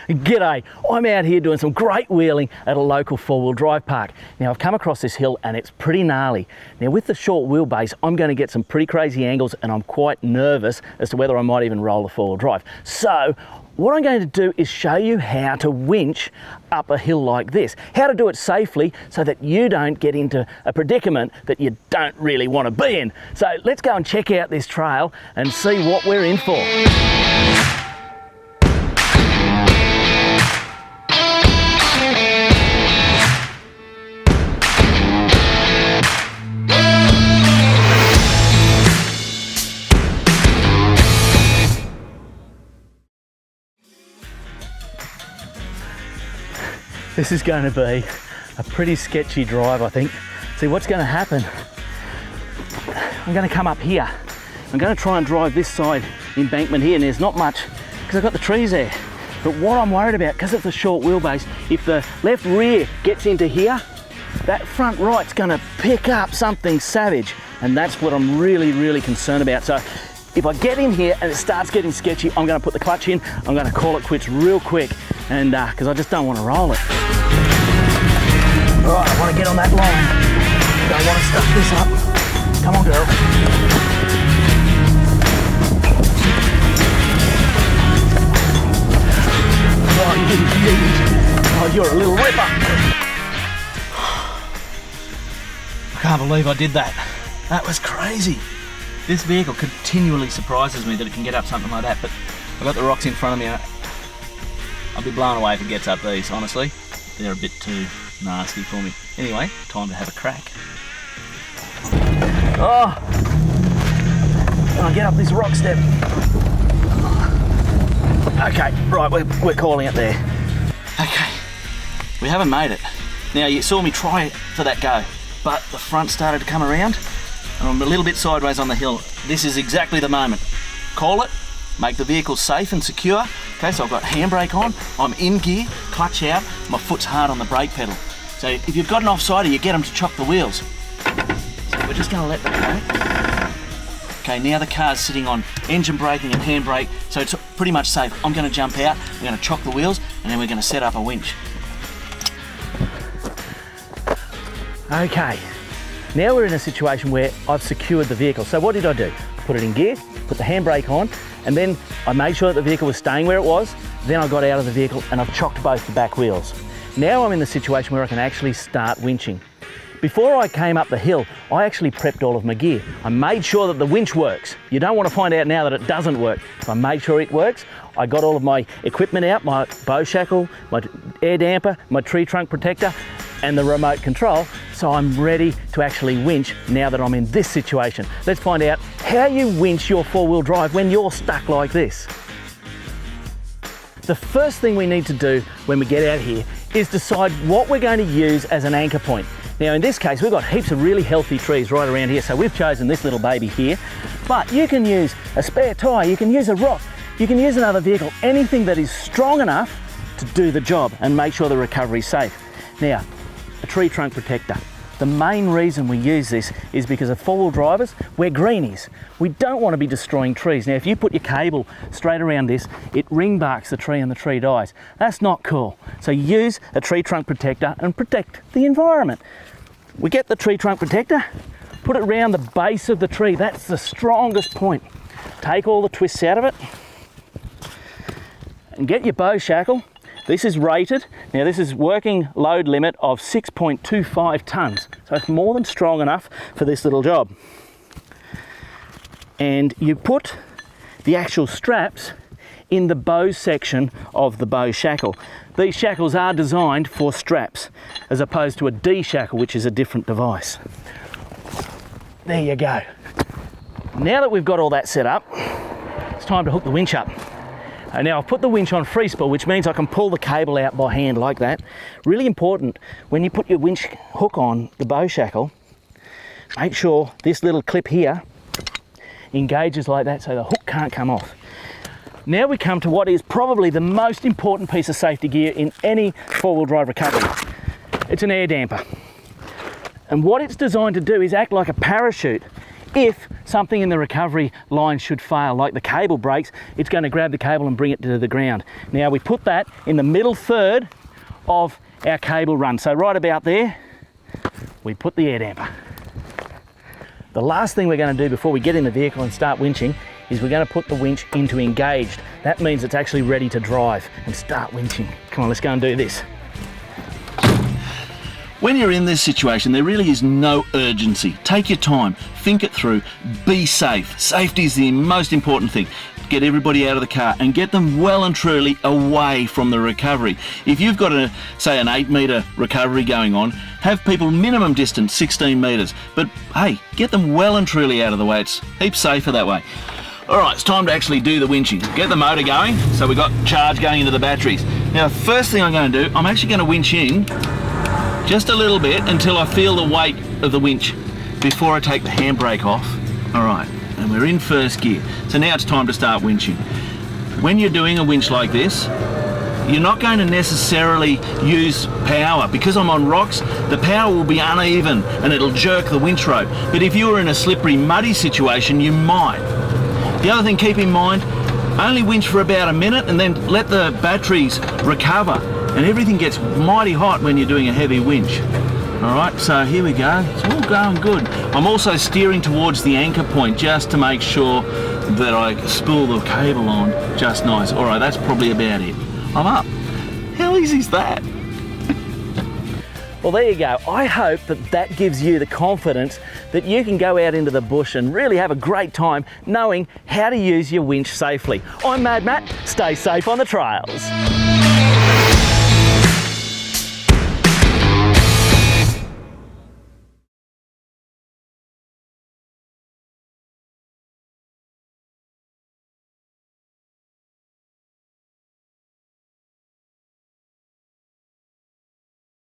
G'day, I'm out here doing some great wheeling at a local four-wheel drive park. Now I've come across this hill and it's pretty gnarly. Now with the short wheelbase, I'm going to get some pretty crazy angles and I'm quite nervous as to whether I might even roll a four-wheel drive. So what I'm going to do is show you how to winch up a hill like this. How to do it safely so that you don't get into a predicament that you don't really want to be in. So let's go and check out this trail and see what we're in for. This is going to be a pretty sketchy drive, I think. See, what's going to happen, I'm going to come up here. I'm going to try and drive this side embankment here, and there's not much because I've got the trees there. But what I'm worried about, because it's a short wheelbase, if the left rear gets into here, that front right's going to pick up something savage, and that's what I'm really concerned about. So if I get in here and it starts getting sketchy, I'm going to put the clutch in, I'm going to call it quits real quick, and because I just don't want to roll it. All right, I want to get on that line. Don't want to stuff this up. Come on, girl. Oh, you're a little ripper. I can't believe I did that. That was crazy. This vehicle continually surprises me that it can get up something like that, but I've got the rocks in front of me. I'll be blown away if it gets up these, honestly. They're a bit too nasty for me. Anyway, time to have a crack. Oh, I'll get up this rock step. Okay, right, we're calling it there. Okay, we haven't made it. Now, you saw me try for that go, but the front started to come around, and I'm a little bit sideways on the hill. This is exactly the moment. Call it, make the vehicle safe and secure. Okay, so I've got handbrake on, I'm in gear, clutch out, my foot's hard on the brake pedal. So if you've got an offsider, you get them to chock the wheels. So we're just gonna let that go. Okay, now the car's sitting on engine braking and handbrake, so it's pretty much safe. I'm gonna jump out, we're gonna chock the wheels, and then we're gonna set up a winch. Okay, now we're in a situation where I've secured the vehicle. So what did I do? Put it in gear, put the handbrake on, and then I made sure that the vehicle was staying where it was. Then I got out of the vehicle and I've chocked both the back wheels. Now I'm in the situation where I can actually start winching. Before I came up the hill, I actually prepped all of my gear. I made sure that the winch works. You don't want to find out now that it doesn't work. So I made sure it works. I got all of my equipment out, my bow shackle, my air damper, my tree trunk protector, and the remote control, so I'm ready to actually winch now that I'm in this situation. Let's find out how you winch your four-wheel drive when you're stuck like this. The first thing we need to do when we get out here is decide what we're going to use as an anchor point. Now in this case, we've got heaps of really healthy trees right around here, so we've chosen this little baby here, but you can use a spare tyre, you can use a rock, you can use another vehicle, anything that is strong enough to do the job and make sure the recovery is safe. Now, a tree trunk protector. The main reason we use this is because of four-wheel drivers, we're greenies. We don't want to be destroying trees. Now, if you put your cable straight around this, it ring barks the tree and the tree dies. That's not cool. So use a tree trunk protector and protect the environment. We get the tree trunk protector, put it around the base of the tree. That's the strongest point. Take all the twists out of it and get your bow shackle. This is rated. Now this is working load limit of 6.25 tonnes. So it's more than strong enough for this little job. And you put the actual straps in the bow section of the bow shackle. These shackles are designed for straps as opposed to a D shackle, which is a different device. There you go. Now that we've got all that set up, it's time to hook the winch up. And now I've put the winch on free spool, which means I can pull the cable out by hand like that. Really important, when you put your winch hook on the bow shackle, make sure this little clip here engages like that so the hook can't come off. Now we come to what is probably the most important piece of safety gear in any four-wheel drive recovery. It's an air damper. And what it's designed to do is act like a parachute if something in the recovery line should fail, like the cable breaks, it's going to grab the cable and bring it to the ground. Now we put that in the middle third of our cable run. So right about there, we put the air damper. The last thing we're going to do before we get in the vehicle and start winching is we're going to put the winch into engaged. That means it's actually ready to drive and start winching. Come on, let's go and do this. When you're in this situation, there really is no urgency. Take your time, think it through, be safe. Safety is the most important thing. Get everybody out of the car and get them well and truly away from the recovery. If you've got say an 8-metre recovery going on, have people minimum distance 16 metres. But hey, get them well and truly out of the way. It's heaps safer that way. All right, it's time to actually do the winching. Get the motor going, so we've got charge going into the batteries. Now, the first thing I'm going to do, I'm actually going to winch in just a little bit until I feel the weight of the winch before I take the handbrake off. All right, and we're in first gear. So now it's time to start winching. When you're doing a winch like this, you're not going to necessarily use power. Because I'm on rocks, the power will be uneven and it'll jerk the winch rope. But if you were in a slippery, muddy situation, you might. The other thing, keep in mind, only winch for about a minute and then let the batteries recover. And everything gets mighty hot when you're doing a heavy winch. All right, so here we go. It's all going good. I'm also steering towards the anchor point just to make sure that I spool the cable on just nice. All right, that's probably about it. I'm up. How easy is that? Well, there you go. I hope that gives you the confidence that you can go out into the bush and really have a great time knowing how to use your winch safely. I'm Mad Matt. Stay safe on the trails.